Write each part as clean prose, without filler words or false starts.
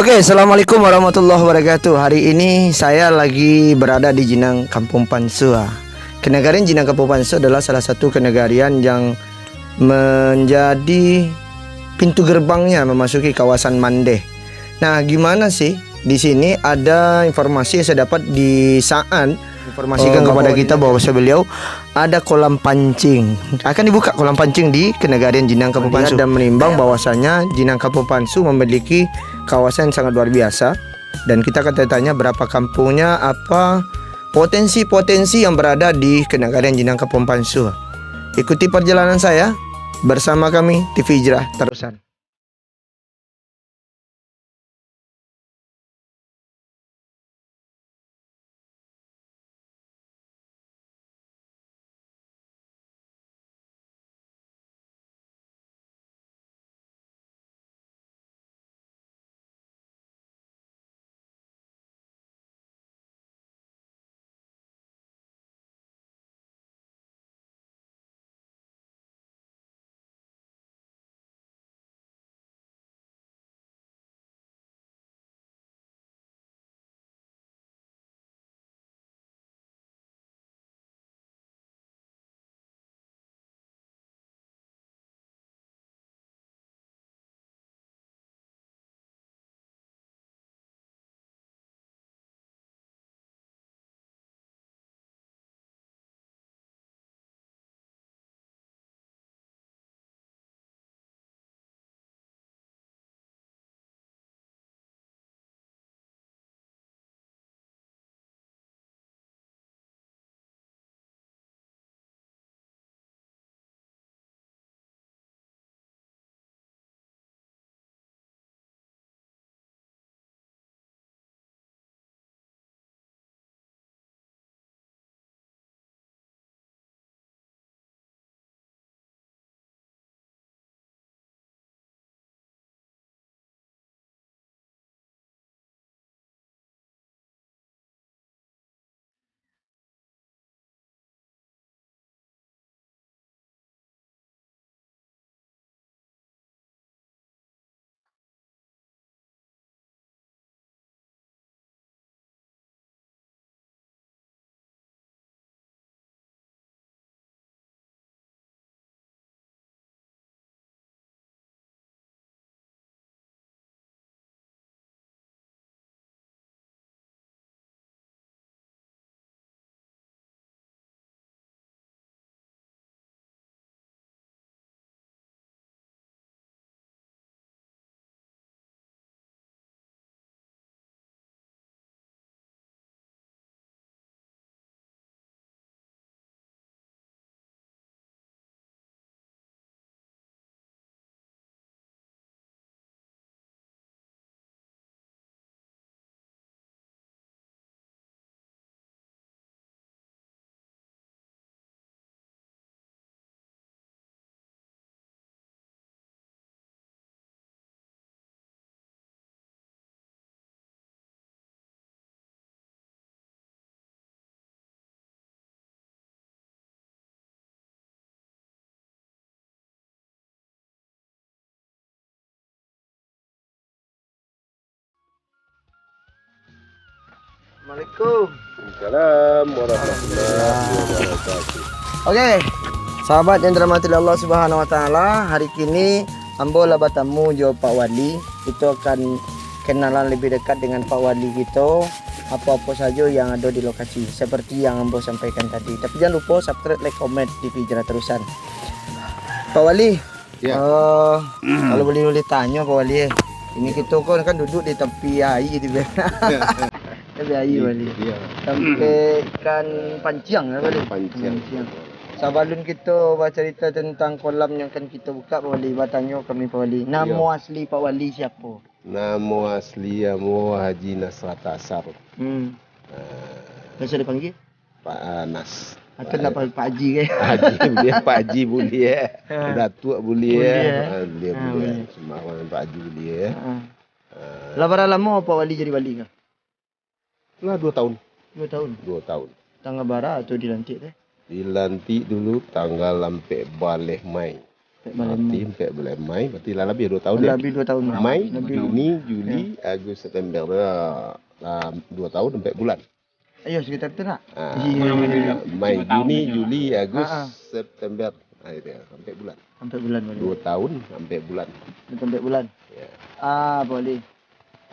Oke, assalamualaikum warahmatullahi wabarakatuh. Hari ini saya lagi berada di Jinang Kampung Pansua. Kenegarian Jinang Kampung Pansua adalah salah satu kenegarian yang menjadi pintu gerbangnya memasuki kawasan Mandeh. Nah, gimana sih? Di sini ada informasi yang saya dapat di saat informasikan kepada kita bahwa beliau ada kolam pancing. Akan dibuka kolam pancing di kenegarian Jinang Kampung Pansua dan menimbang bahwasanya Jinang Kampung Pansua memiliki kawasan yang sangat luar biasa. Dan kita akan tanya berapa kampungnya, apa potensi-potensi yang berada di kenegarian Jinang Kampung Pansua. Ikuti perjalanan saya bersama kami TV Hijrah Terusan. Assalamualaikum. Waalaikumsalam warahmatullahi wabarakatuh. Oke, sahabat yang dirahmati Allah Subhanahu wa taala, hari ini ambo lah bertemu jo Pak Wali. Kita akan kenalan lebih dekat dengan Pak Wali gitu. Apa-apa saja yang ada di lokasi seperti yang ambo sampaikan tadi. Tapi jangan lupa subscribe, like, comment di Hijrah Terusan. Pak Wali, Ya. kalau boleh tanya Pak Wali, ini kita kan duduk di tepi air di tepi air Wali. Iya. Sampai ikan panciang ya Wali. Panciang. Sabalun kita bercerita tentang kolam yang akan kita buka, Pak Wali bertanya kami Pak Wali. Nama asli Pak Wali siapa? Nama asli Amo Haji Nasrata Asar. Biasa dipanggil? Pak Anas. Atau nak panggil Pak Haji ke? Haji boleh, Pak Haji boleh. Datuk boleh. Dia boleh. boleh. Semua orang Pak Haji boleh. Lah berapa lama Pak Wali jadi wali ke? Lah 2 tahun. 2 tahun. 2 tahun. Tanggal bara atau dilantik teh? Dilantik dulu tanggal lampe baleh Mai. Mati sampai bulan Mei, berarti lah lebih 2 tahun ya. Lebih 2 tahun. Mei, Lebih. Juni, Juli, Agustus, September, 2 tahun sampai bulan. Ayo sekitar itu nak. Mei, Juni, Juli, Agustus, September, itu ya, sampai bulan. Sampai bulan boleh. 2 tahun sampai bulan. Sampai bulan. Ya. Boleh.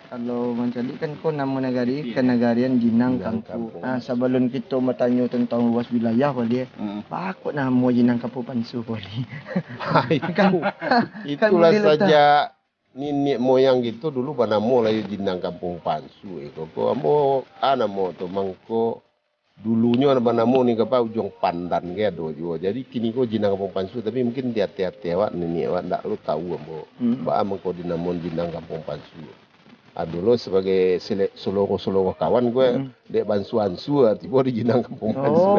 Kalau mencari kan kau nama negari kan negarian Jinang Kampung. Sebelum kita bertanya tentang luas wilayah boleh. Pak nama Jinang Kampung Pansu boleh. Itulah saja nenek moyang gitu dulu banamo lah Jinang Kampung Pansu. Koko amo anamo tu mangko dulunya banamo ni kapa ujung pandan ke do juga. Jadi kini ko Jinang Kampung Pansu tapi mungkin tiap-tiap awak nenek awak ndak lu tahu amo. Ba mangko dinamon Jinang Kampung Pansu. Dulu sebagai seluruh kawan gue dek bansuansu tiba di Jinang Kampung Pansu.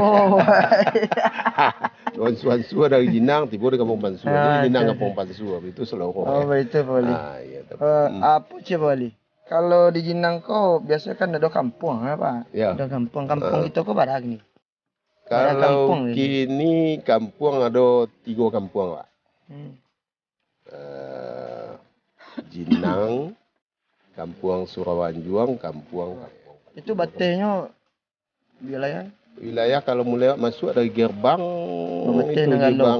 Bansuansu dari Jinang tiba di Kampung Pansu. Jadi Jinang Kampung Pansu itu seluruh. Betul boleh. Iya, apa sih boleh? Kalau di Jinang kau biasa kan ada kampung apa? Ya. Ada kampung itu kau barak ni. Kalau kini kampung ada 3 kampung lah. Jinang, Kampung Surawanjuang, Kampung. Itu batehnya wilayah kalau mulai masuk dari gerbang Bateh itu dengan gerbang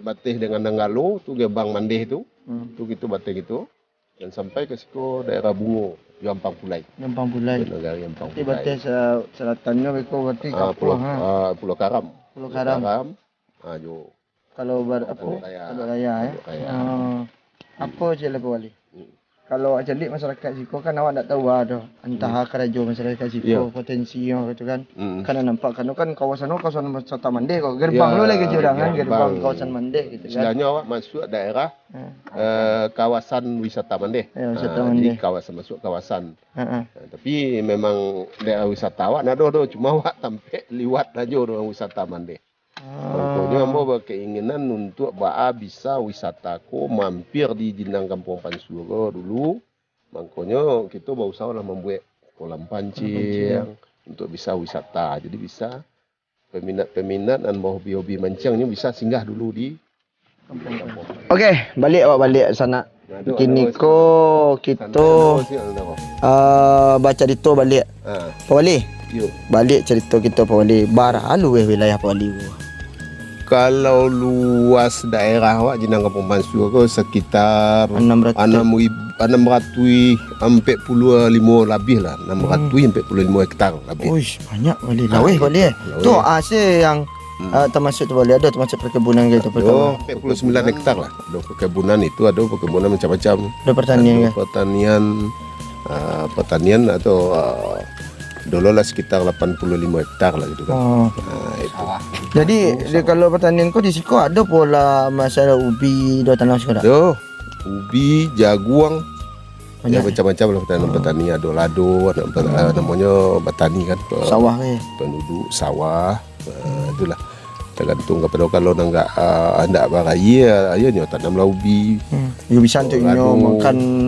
Bateh dengan Nenggalo tu gerbang Mandeh tu. Tu gitu Bateh gitu. Dan sampai ke situ daerah Bungo, Yampang Pulai. Negara Yampang Berarti Pulai. bateh selatannya kau berarti kampung Pulau Karam. Pulau Karam. Jo. Kalau Pulau Raya. Pulau Raya apa je lepas wali? Kalau jadi masyarakat Siko kan awak tak tahu ada entah kerajo masyarakat Siko potensi gitu kan. Karena nampak kan kawasan wisata Mandeh kau gerbang lu lagi jurangan gerbang kawasan Mandeh gitu kan. Istilahnya awak masuk daerah kawasan wisata Mandeh. Wisata Mandeh. Jadi kawasan masuk kawasan. Tapi memang daerah wisata awak nado cuma awak sampai liwat aja orang wisata Mandeh. Contohnya ambo berkeinginan untuk bisa wisata ko mampir di Jinang Kampung Pansu dulu. Makanya kita berusaha lah membuat kolam pancing untuk bisa wisata. Jadi bisa peminat dan hobi-hobi mancingnya bisa singgah dulu di kampung. Okey, balik sana. Kini ko kita baca dito balik. Pak Wali. Balik cerita kita Pak Wali. Baralu wilayah Pak Wali. Kalau luas daerah awak Jinang Kampung Pansu ko sekitar 645 lebih lah. 645 hektar lebih. Uish, banyak Wali. Lawih Wali. Tu asyik yang termasuk tu Wali ada termasuk perkebunan gitu. 49 hektar lah. Ada perkebunan itu, ada perkebunan macam-macam. Ada pertanian kan? Pertanian atau dulu lah sekitar 85 hektar lah gitu kan. Itu. Jadi kalau pertanian kau di Siko ada pola masalah ubi do tanah sekolah. Ada ubi, jagung, Banyak macam-macam lah pertanian. Ada lado, namanya batani kan. Sawah Penduduk sawah, itulah. Tergantung kepada kalau hendak baraya, ayahnya tanam ubi. You bisa untuk makan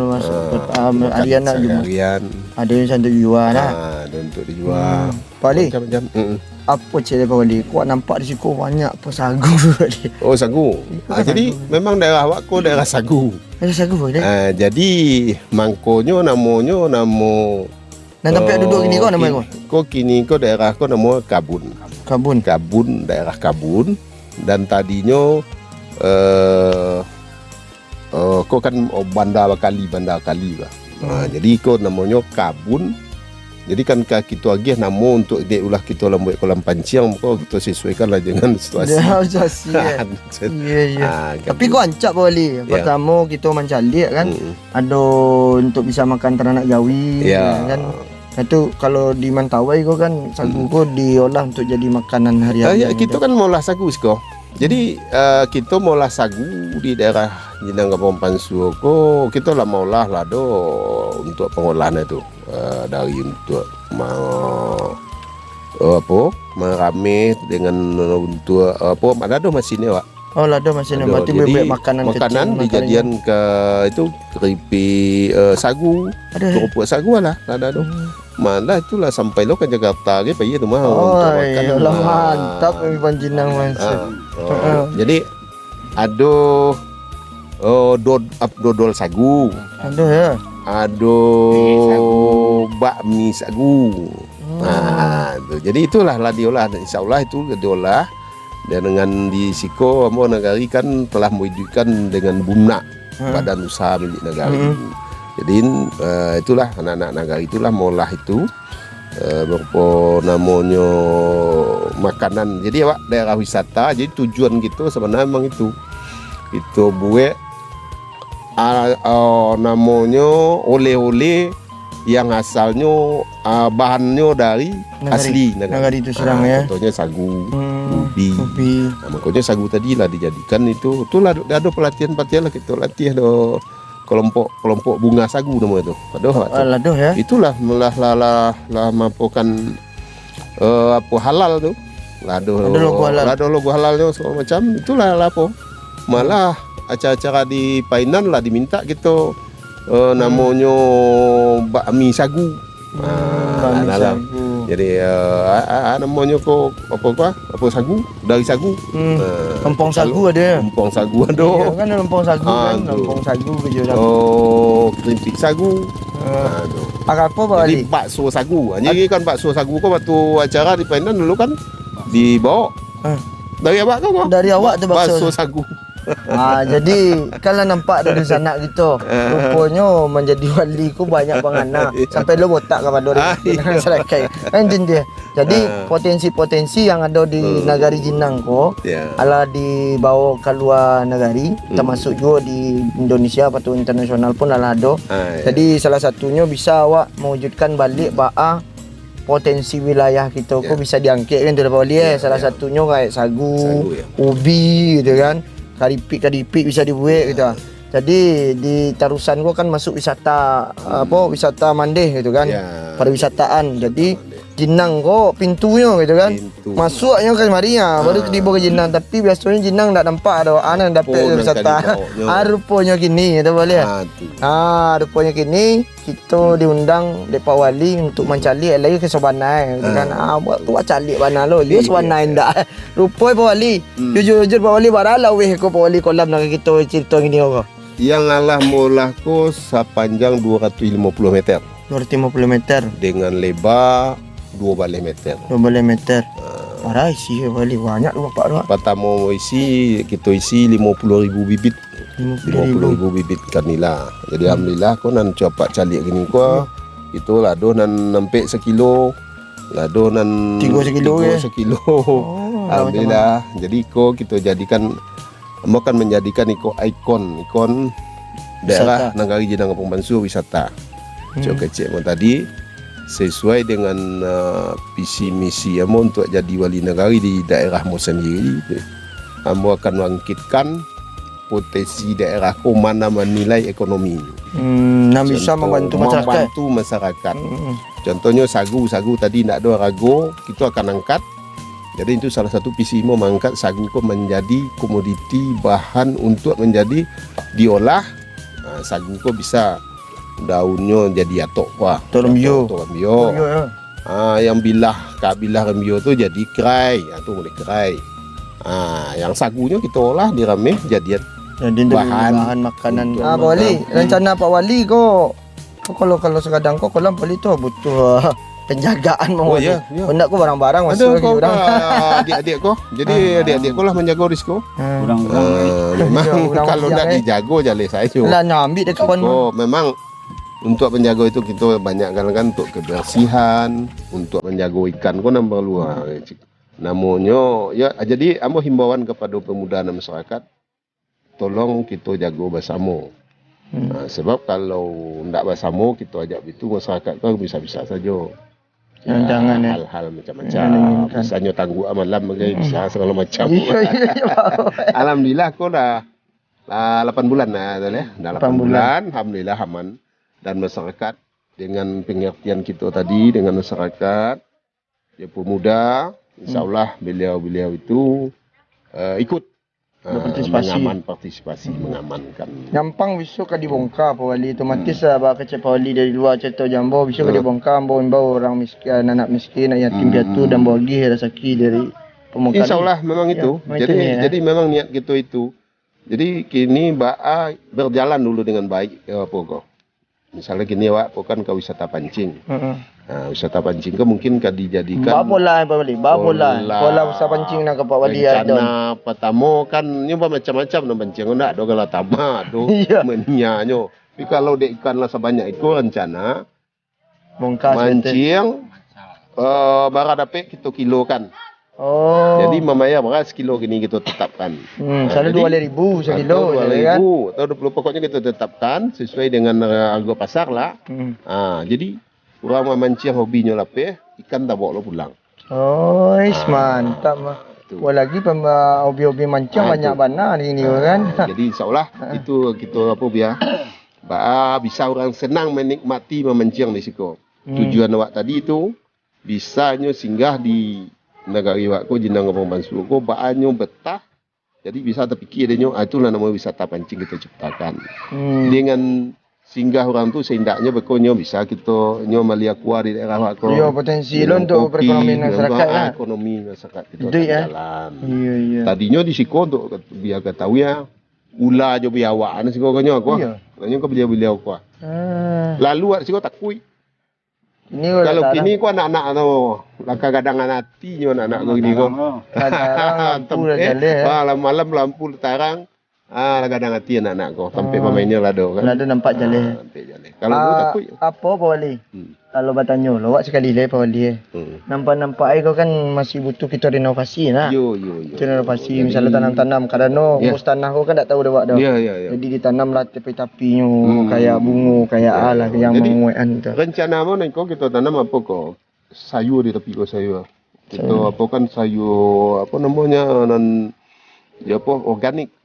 harian nak juga. Ada yang untuk jual lah. Ada untuk dijual. Wali, Macam-macam. apa cerita Wali? Kau nampak di Siko banyak sagu Wali. Oh, sagu. Jadi memang daerah awak ko daerah sagu. Ada sagu Wali. Jadi mangkonyo namanya Dan tempat duduk gini kau nama kau? Ko kini ko daerah ko nama Kabun. Daerah Kabun. Dan tadinya ko kan bandar kali lah. Jadi ko namanya Kabun. Jadi kan kita agih nama untuk dia ulah kita buat kolam pancing ko kita sesuaikan lah dengan situasi. Iya. Tapi kau ancak Wali. Pertama kita mencari kan ada untuk bisa makan teranak jawi kan. Itu kalau di Mentawai kau kan sagu kau diolah untuk jadi makanan harian. Kita kan molah sagu ko. Jadi kita molah sagu di daerah Jinang Kampung Pansu ko kita lah molah lah do untuk pengolahan itu dari untuk merame dengan untuk ada mesinnya Wak. Oh, ada mesinnya. Berarti bebek makanan dijadian ke itu keripik sagu. Kerupuk sagu lah ada tu. Malah itulah sampai lo ke Jakarta ke pergi tu mah untuk makan. Mantap Jinang Pansu. Jadi Ado dodol sagu. Aduh ya. Ado bakmi sagu. Nah, jadi itulah lah diolah. Insyaallah itu diolah. Dan dengan di Siko Ambo Nagari kan telah mewujudkan dengan Bumna, badan usaha milik Nagari. Jadi itulah anak-anak Nagari itulah molah itu berupa namanya makanan. Jadi awak daerah wisata. Jadi tujuan gitu sebenarnya memang itu buat namanya oleh-oleh yang asalnya bahannya dari asli Nagari itu Serang ya. Contohnya sagu, ubi. Nah, makanya sagu tadi lah dijadikan itulah ada pelatihan lah kita latih do kelompok bunga sagu namanya itu. Aduh ya. Itulah lah mampukan apa halal tuh. Lado logo halalnya semua macam itulah lah apa. Malah acara-acara di Painan lah diminta gitu namanya bakmi sagu. Jadi namanya kok apa sagu dari sagu. Lempong sagu ada. Lempong sagu ada. Iya kan lempong sagu kan. Lempong sagu kejuran. Keripik sagu. Apa Pak Jadi Ali? bakso sagu. Jadi kan bakso sagu kok waktu acara di Painan dulu kan dibawa. Dari awak kau? Dari awak tu bakso sagu. Jadi kalau nampak dari sana gitu, rupanya menjadi wali ku banyak bangana sampai lo botak kepada orang serakai. Kan dia. Jadi potensi-potensi yang ada di Nagari Jinang ko, ala dibawa keluar negari, termasuk juga di Indonesia atau internasional pun ala ada. Jadi salah satunya bisa awak mewujudkan balik potensi wilayah kita ko bisa diangkat kan dari wali salah satunya kayak sagu ubi gitu kan. Karipik bisa dibuat gitu. Jadi di Tarusan gua kan masuk wisata wisata Mandeh gitu kan. Pariwisataan. Jadi Jinang kok pintunya gitu kan. Masuknya ke Maria baru dibawa ke Jinang, tapi biasanya Jinang enggak nampak ada anak dapat wisata. Rupanya gini gitu boleh. Rupanya gini kita diundang Depa Wali untuk mencari lagi ke Sobanai gitu kan. Buat tu cari mana lo. Dia Sobanai ndak. Rupanya Pak Wali. Jujur Pak Wali baralah weh ko Pak Wali kolam nak kita cerita gini kok. Yang alah molahku sepanjang 250 meter. 250 meter Dengan lebar 2 meter. 2 meter. Parah isi Wali banyak lu Pak. Pertama kita isi 50.000 bibit. 50.000 bibit kanila. Jadi alhamdulillah ko nan coba calik gini ko. Itu lado nan nampak sekilo. Lado nan 3 sekilo. Alhamdulillah. Jadi ko kita jadikan akan menjadikan ikon daerah Nagari Jinang Kampung Bansu wisata. Cok kecil tadi sesuai dengan visi misi Amo untuk jadi wali negari di daerah Mo sendiri. Amo akan bangkitkan potensi daerah ko mana menilai ekonomi. Bisa membantu masyarakat. Contohnya sagu tadi tidak ada rago, kita akan angkat. Jadi itu salah satu visi Mo mengangkat sagu ko menjadi komoditi bahan untuk menjadi diolah. Sagu ko bisa daunnya jadi atok rembio. Yang bilah rembio tu jadi kerai, itu boleh kerai. Yang sagunya kita olah dirameh jadi bahan makanan. Pak Wali, rencana Pak Wali kok kalau sekadang kok kolam Wali tu butuh penjagaan mau. Hendak ko barang-barang masuk lagi orang. Adik-adik ko. Jadi adik-adik ko lah menjaga risiko. Memang kalau nak dijago jale saya. Lah nyambi dekat kawan. Memang untuk penjaga itu kita banyak kan untuk kebersihan, untuk menjaga ikan ko nambah luar. Namanya jadi amo himbauan kepada pemuda dan masyarakat, tolong kita jaga bersama. Sebab kalau ndak bersama kita ajak itu masyarakat kan bisa-bisa saja. Jangan hal-hal macam-macam. Misalnya tangguh malam bisa segala macam. Alhamdulillah ko dah 8 bulan dah ya. Dah 8 bulan alhamdulillah aman. Dan masyarakat dengan pengertian kita tadi dengan masyarakat dia pemuda, insyaallah beliau itu ikut partisipasi mengamankan. Nyampang bisa ka dibongkar Pak Wali otomatis ba kecep Pak Wali dari luar cerita Jambo bisa ka dibongkar bawa orang miskin, anak miskin, yatim piatu dan bagi rezeki dari pemongkar. Insyaallah memang itu. Jadi memang niat kita itu Jadi kini Ba'a berjalan dulu dengan baik apa kok. Misalnya kini awak kan ke wisata pancing. Nah, wisata pancing ke mungkin kan dijadikan Babola Pak Wali, pola usaha pancing nak Pak Wali ada. rencana pertama kan nyoba macam-macam nak pancing nak do gala tama do Iya. menyanyo. Tapi kalau dek ikan lah sebanyak itu rencana Bongkas mancing bara dapat kita kilo kan. Oh. Jadi membayar beras kilo gini kita tetapkan. Selalu Jadi, 2.000 sekilo atau kan. 2.000 atau 20 pokoknya kita tetapkan sesuai dengan harga pasar lah. Jadi orang memancing hobinya lapeh, ikan tak bawa lo pulang. Oh, mantap mah. Wah lagi hobi-hobi mancing banyak bana di sini kan. Jadi insyaallah itu kita apa biar bisa orang senang menikmati memancing di situ. Tujuan awak tadi itu bisanya singgah di negara awak ko jenang ngomong bansu ko baanyo betah. Jadi bisa terpikir dia itulah nama wisata pancing kita ciptakan. Dengan singgah orang tu seindaknya bekonyo bisa kita malia kuah di daerah awak ko. Yo potensi lo untuk perekonomian masyarakat lah. Ekonomi masyarakat kita Betul, ya? jalan. Iya. Tadinya di siko untuk biar ketahui ya. Ula jo biar awak ana siko kanyo aku. Iya. Kanyo ko beliau aku. Lalu at siko takui. Ini Kalau kini ko anak-anak tu, laka kadang hati nyo anak-anak ko gini ko. lampu dah jalan. Malam-malam lampu tarang. Kadang hati anak-anak ko. Sampai pemainnya lado kan. Lado nampak jalan. Sampai jalan. Kalau dulu takui. Apa Pak Wali? Kalau bertanya lo, awak sekali lah Pak Wali. Nampak-nampak kau kan masih butuh kita renovasi lah. Yo. Kita renovasi misalnya tanam-tanam kadang urus tanah kau kan tak tahu dah awak dah. Ya. Jadi ditanam lah tapi-tapinya kayak bunga kayak alah yang Jadi, menguaian tu. Rencana mau nengko kita tanam apa kok? Sayur di tepi ko sayur. Kita apa kan sayur apa namanya organik.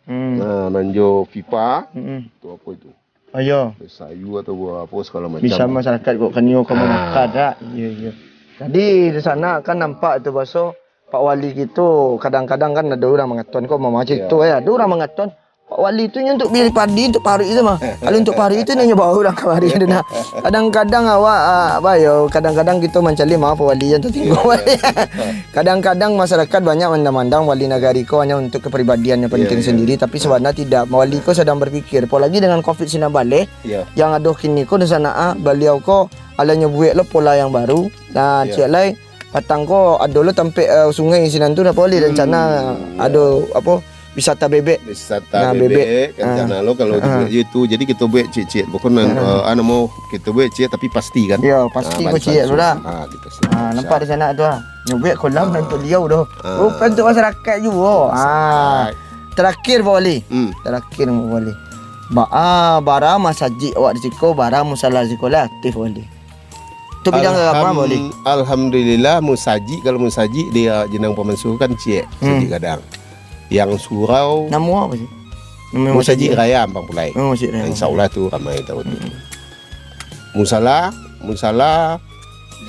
Nanjo pipa. Itu apa itu? Ayo. Sayur atau apa segala macam. Bisa masyarakat kok kan kau makan tak? Iya. Jadi di sana kan nampak tu baso Pak Wali gitu kadang-kadang kan ada orang mengaton kok macam itu ya. Ada orang mengaton Pak Wali itu untuk beli padi untuk pari itu mah. Kalau untuk pari itu nanya bawa orang kemari itu nah. Kadang-kadang awak kadang-kadang kita mencari maaf Pak Wali yang tertinggal. Kadang-kadang masyarakat banyak memandang Wali Nagari ko hanya untuk kepribadiannya penting sendiri tapi sebenarnya tidak. Wali ko sedang berpikir apalagi dengan Covid sini balik yang ada kini ko di sana beliau ko alanya buat lo pola yang baru. Nah, cik lai patang ko ada lo sampai sungai sinan tu Pak Wali rencana ada apa wisata bebek. Wisata bebek rencana lo kalau itu jadi kita buat cik-cik bukan mau kita buat cik tapi pasti kan. Ya, pasti ko cik lo dah. Kita Nampak di sana tu nyubek kolam untuk dia dah. Bukan untuk masyarakat juga. Terakhir Pak Wali. Terakhir Pak Wali. Bara masaji awak di siko bara musala sekolah aktif Pak Wali. Itu bidang apa Pak Wali? Alhamdulillah musaji kalau musaji dia jenang pemansuh kan cik sedih kadang. Yang surau Nama apa sih? Nama musaji raya Ampang Pulai. Oh, Masjid Raya. Insyaallah tu ramai tahu tu. Musala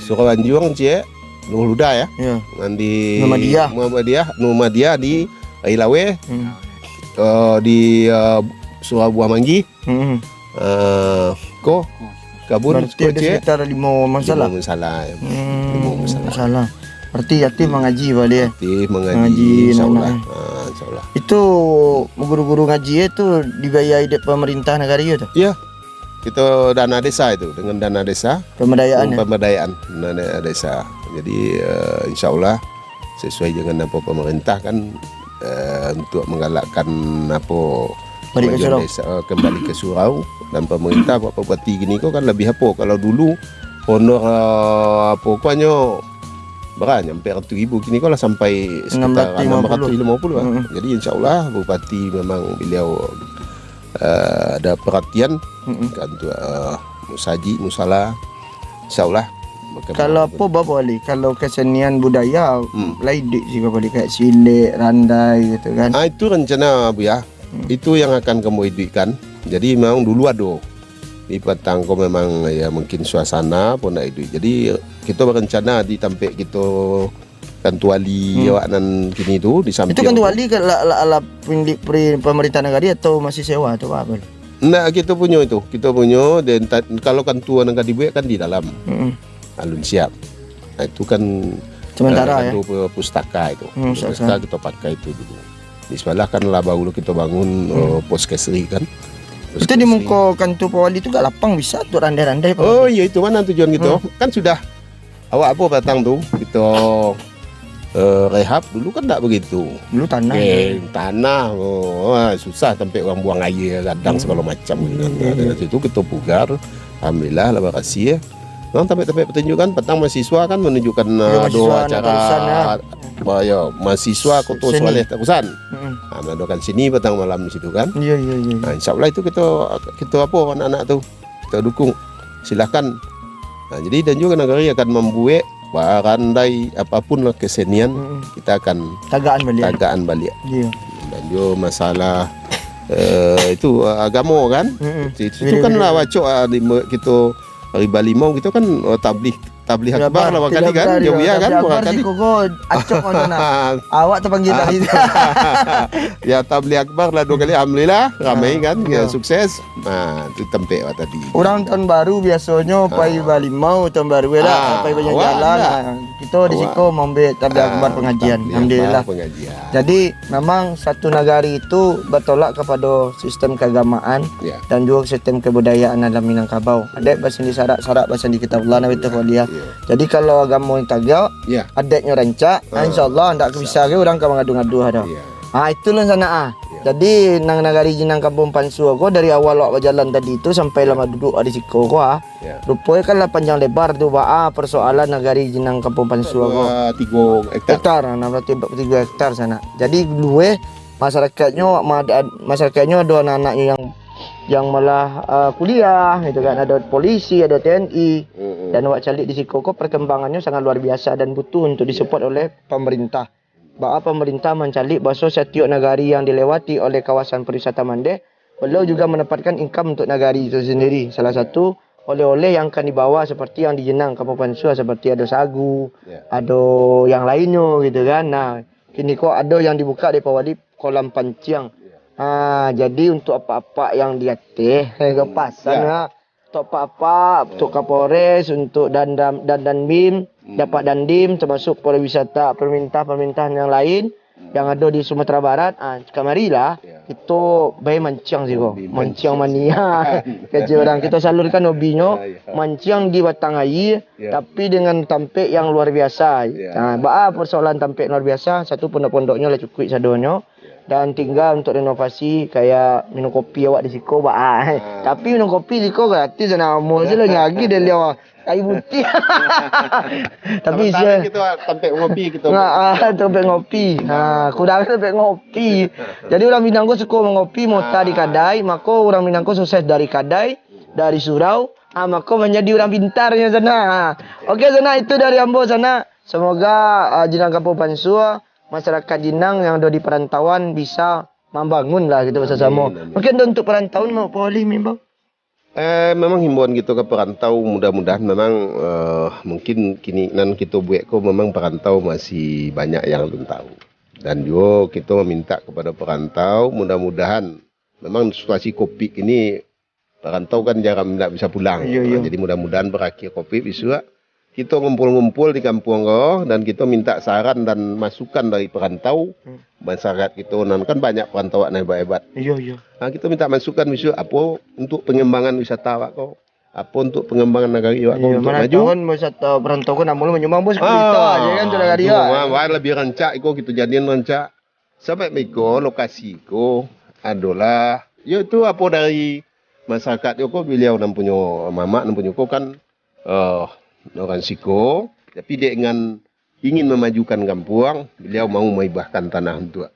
surau Anjung cik Nur Huda ya. Ya. Di Muhammadiyah di Ailawe. Di Surau Buah Manggi. Kabun berarti ada sekitar 5 masalah. 5 masalah. 5 masalah. Berarti aktif mengaji Pak Wali. Aktif mengaji insyaallah. Insyaallah. Itu guru-guru ngaji itu dibayar dari pemerintah negara itu? Iya. Kita dana desa itu dengan dana desa. Pemberdayaan. Dana desa. Jadi insyaallah sesuai dengan apa pemerintah kan untuk menggalakkan apa kembali ke surau dan pemerintah buat bupati gini kok kan lebih apa kalau dulu honor apa kuanyo berapa nyampe 100,000 kini kok lah sampai sekitar 650 jadi insyaallah bupati memang beliau ada perhatian kan untuk musala insyaallah. Kalau apa Bapak Wali? Kalau kesenian budaya lain sih Bapak Wali kayak silik, randai gitu kan. Itu rencana Bu ya. Itu yang akan kamu hidupkan. Jadi memang dulu ada di Patangko memang ya mungkin suasana pun nak hidup. Jadi kita berencana di tampek kita kantuali awak nan kini tu di samping. Itu kantuali ke ala pemerintah negara atau masih sewa atau apa? Nah, kita punya itu. Kita punya dan kalau kantua yang dibuat kan di dalam. Alun siap. Nah, itu kan sementara ya. Pustaka itu. Pustaka kita pakai itu dulu. Bismillah kan lah baru kita bangun poskesri kan. Itu di muka kantor Pawali itu gak lapang bisa tuh randai-randai. Oh iya, itu mana tujuan kita? Kan sudah awak apa datang tuh kita rehab dulu kan tak begitu. Dulu tanah. Tanah susah sampai orang buang air kadang segala macam gitu kan. Dari situ kita pugar, alhamdulillah lah makasih ya. Memang tempat-tempat pertunjukan petang mahasiswa kan menunjukkan doa acara mahasiswa Kota Saleh Takusan. Mendoakan sini petang malam di situ kan. Iya. Nah, insyaallah itu kita apa anak-anak tuh kita dukung. Silakan. Nah, jadi dan juga negara akan membuat pandai apapun lah kesenian kita akan tagaan balik. Iya. Dan juga masalah itu agama kan. Itu kan lah wacok kita hari Bali mau kita kan tabligh akbar lah kali kan jauh ya kan kali kok acok mana awak terpanggil tadi ya tabligh akbar lah 2 kali alhamdulillah ramai kan ya sukses. Nah itu tempe tadi orang tahun baru biasanya pai Bali mau tahun baru lah pai banyak jalan kita di siko membe tabligh akbar pengajian alhamdulillah jadi memang satu negari itu bertolak kepada sistem keagamaan dan juga sistem kebudayaan dalam Minangkabau ada bahasa di syarat bahasa di kitab Allah Nabi Tawaliyah. Jadi kalau agama yang tagak, adetnya rancak, insyaallah ndak bisa ke orang ka mengadu-ngadu ada. Itulah sana Jadi nang nagari jinang kampung Pansua ko dari awal awak berjalan tadi itu sampai lama duduk di siko ko rupanya kan lah panjang lebar tu persoalan nagari jinang kampung Pansua ko 3 hektar. 3 hektar sana. Jadi dua masyarakatnya ada anak-anaknya yang malah kuliah gitu kan, ada polisi, ada TNI dan awak calik di siko ko perkembangannya sangat luar biasa dan butuh untuk disupport oleh pemerintah. Bahwa pemerintah mencalik bahwa setiap negari yang dilewati oleh kawasan perwisata Mandeh perlu juga mendapatkan income untuk negari itu sendiri. Salah satu oleh-oleh yang akan dibawa seperti yang di Jenang Kampung Pansua seperti ada sagu, ada yang lainnya gitu kan. Nah, kini kok ada yang dibuka di Pawali kolam panciang. Jadi untuk apa-apa yang dia ke pasar untuk apa-apa, untuk Kapolres, untuk Dandim, dapat Dandim termasuk pariwisata permintaan yang lain yang ada di Sumatera Barat. Kamarilah itu bayi mancing sih kok. Mancing mania. Kerja orang kita salurkan hobinya mancing di batang air tapi dengan tampek yang luar biasa. Persoalan tampek luar biasa, satu pondok-pondoknya lah cukup sadonyo. Dan tinggal untuk renovasi kayak minum kopi awak di siko tapi minum kopi di siko gratis sana mau je lagi dia lihat kayu putih tapi kita tempat ngopi kita tempat ngopi kurang tempat ngopi jadi orang Minangko suka mengopi mota di Kadai maka orang Minangko sukses dari Kadai dari Surau maka menjadi orang pintarnya sana. Oke sana itu dari Ambo sana, semoga Jenang Kampung Pansua masyarakat Jenang yang ada di perantauan bisa membangun lah gitu bersama. Mungkin untuk perantauan mau Pawali memang. Memang himbauan kita ke perantau mudah-mudahan memang mungkin kini nan kita buat ko memang perantau masih banyak yang belum tahu. Dan juga kita meminta kepada perantau mudah-mudahan memang situasi Covid ini perantau kan jarang tidak bisa pulang. Jadi mudah-mudahan berakhir Covid bisa kita ngumpul-ngumpul di kampung dan kita minta saran dan masukan dari perantau masyarakat kita kan banyak perantauan yang hebat-hebat. Kita minta masukan misalnya apa untuk pengembangan wisata kau, apa untuk pengembangan negara awak kau untuk maju. Kan wisata perantau kan namanya menyumbang bos kita aja kan sudah negara awak. Lebih rancak iko kita jadian rancak. Sampai miko lokasi iko adalah itu apa dari masyarakat yo ko beliau nan punya mamak nan punya ko kan orang siko, tapi dia ingin memajukan kampung, beliau mau menghibahkan tanah untuk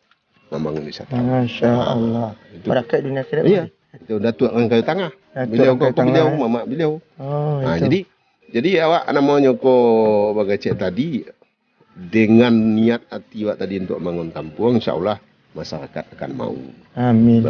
membangun wisata. Masya Allah. Berakat dunia akhirat. Iya. Itu Datuk orang Kayu Tangah. Beliau mamak beliau. Jadi awak namanya ko bagacek tadi dengan niat hati awak tadi untuk membangun kampung, insya Allah masyarakat akan mau. Amin.